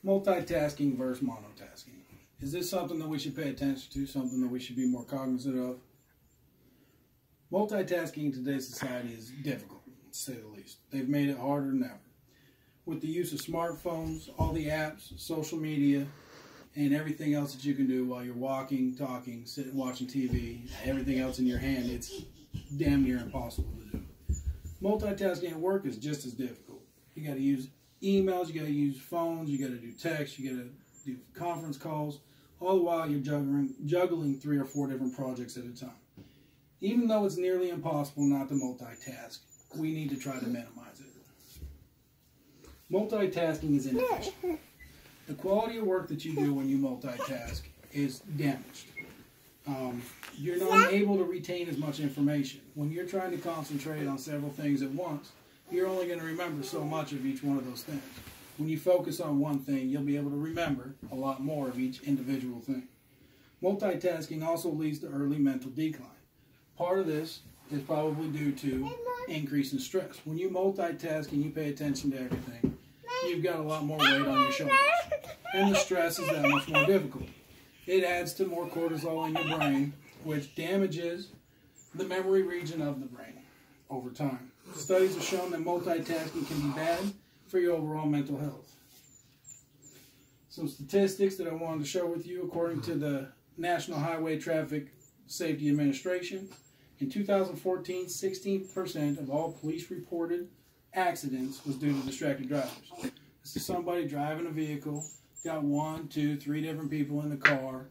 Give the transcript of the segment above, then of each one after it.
Multitasking versus monotasking. Is this something that we should pay attention to, something that we should be more cognizant of? Multitasking in today's society is difficult, to say the least. They've made it harder than ever. With the use of smartphones, all the apps, social media, and everything else that you can do while you're walking, talking, sitting, watching TV, everything else in your hand, it's damn near impossible to do. Multitasking at work is just as difficult. You got to use emails, you got to use phones, you got to do text, you got to do conference calls, all the while you're juggling 3 or 4 different projects at a time. Even though it's nearly impossible not to multitask, we need to try to minimize it. Multitasking is inefficient. The quality of work that you do when you multitask is damaged. You're not able to retain as much information. When you're trying to concentrate on several things at once, you're only going to remember so much of each one of those things. When you focus on one thing, you'll be able to remember a lot more of each individual thing. Multitasking also leads to early mental decline. Part of this is probably due to increase in stress. When you multitask and you pay attention to everything, you've got a lot more weight on your shoulders. And the stress is that much more difficult. It adds to more cortisol in your brain, which damages the memory region of the brain over time. Studies have shown that multitasking can be bad for your overall mental health. Some statistics that I wanted to share with you, according to the National Highway Traffic Safety Administration, in 2014, 16% of all police-reported accidents was due to distracted drivers. This is somebody driving a vehicle, got 1, 2, 3 different people in the car,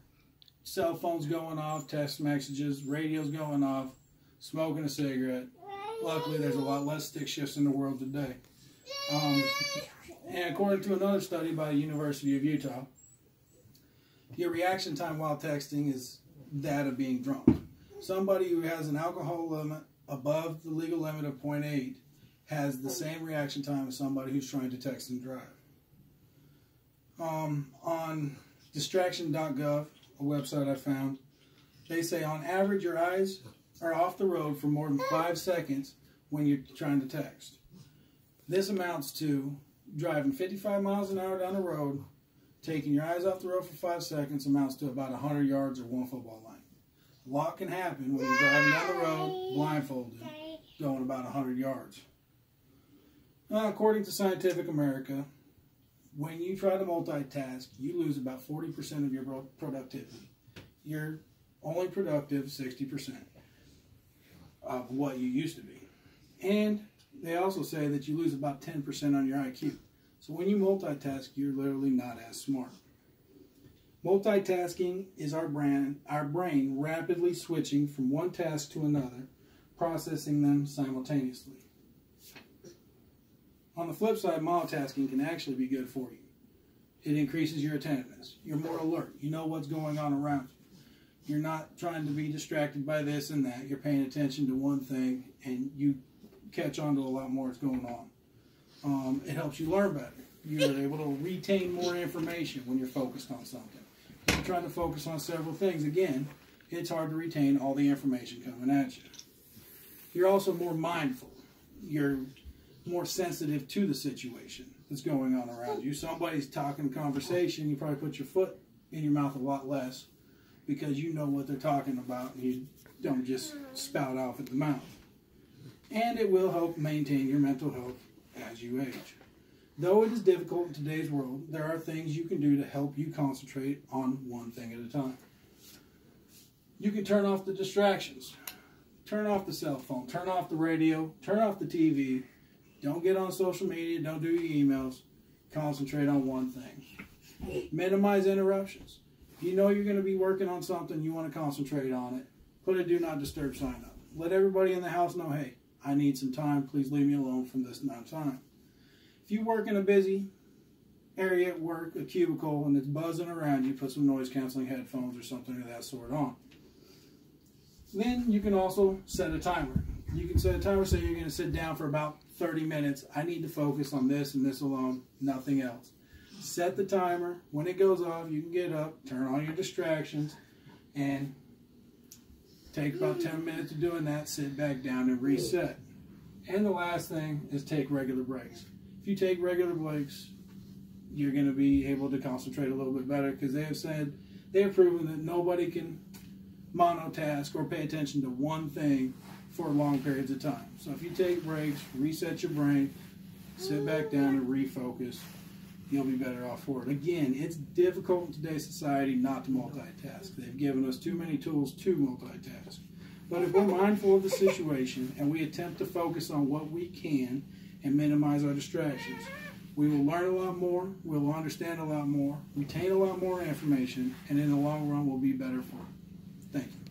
cell phones going off, text messages, radios going off, smoking a cigarette. Luckily, there's a lot less stick shifts in the world today. And according to another study by the University of Utah, your reaction time while texting is that of being drunk. Somebody who has an alcohol limit above the legal limit of 0.8 has the same reaction time as somebody who's trying to text and drive. On distraction.gov, a website I found, they say on average your eyes are off the road for more than 5 seconds when you're trying to text. This amounts to driving 55 miles an hour down the road, taking your eyes off the road for 5 seconds amounts to about 100 yards or 1 football line. A lot can happen when you're driving down the road, blindfolded, going about 100 yards. According to Scientific America, when you try to multitask, you lose about 40% of your productivity. You're only productive 60% of what you used to be. And they also say that you lose about 10% on your IQ. So when you multitask, you're literally not as smart. Multitasking is our brain rapidly switching from one task to another, processing them simultaneously. On the flip side, monotasking can actually be good for you. It increases your attentiveness. You're more alert. You know what's going on around you. You're not trying to be distracted by this and that. You're paying attention to one thing, and you catch on to a lot more that's going on. It helps you learn better. You're able to retain more information when you're focused on something. If you're trying to focus on several things, again, it's hard to retain all the information coming at you. You're also more mindful. You're more sensitive to the situation that's going on around you. Somebody's talking conversation, you probably put your foot in your mouth a lot less because you know what they're talking about and you don't just spout off at the mouth. And it will help maintain your mental health as you age. Though it is difficult in today's world, there are things you can do to help you concentrate on one thing at a time. You can turn off the distractions. Turn off the cell phone, turn off the radio, turn off the TV. Don't get on social media, don't do your emails. Concentrate on one thing. Minimize interruptions. If you know you're going to be working on something, you want to concentrate on it, put a do not disturb sign up. Let everybody in the house know, hey, I need some time, please leave me alone from this amount of time. If you work in a busy area at work, a cubicle, and it's buzzing around you, put some noise canceling headphones or something of that sort on. Then you can also set a timer. You can set a timer, say you're going to sit down for about 30 minutes. I need to focus on this and this alone, nothing else. Set the timer. When it goes off, you can get up, turn on your distractions, and take about 10 minutes of doing that, sit back down and reset. And the last thing is take regular breaks. If you take regular breaks, you're going to be able to concentrate a little bit better, because they have proven that nobody can monotask or pay attention to one thing for long periods of time. So if you take breaks, reset your brain, sit back down and refocus, you'll be better off for it. Again, it's difficult in today's society not to multitask. They've given us too many tools to multitask. But if we're mindful of the situation and we attempt to focus on what we can and minimize our distractions, we will learn a lot more, we will understand a lot more, retain a lot more information, and in the long run, we'll be better for it. Thank you.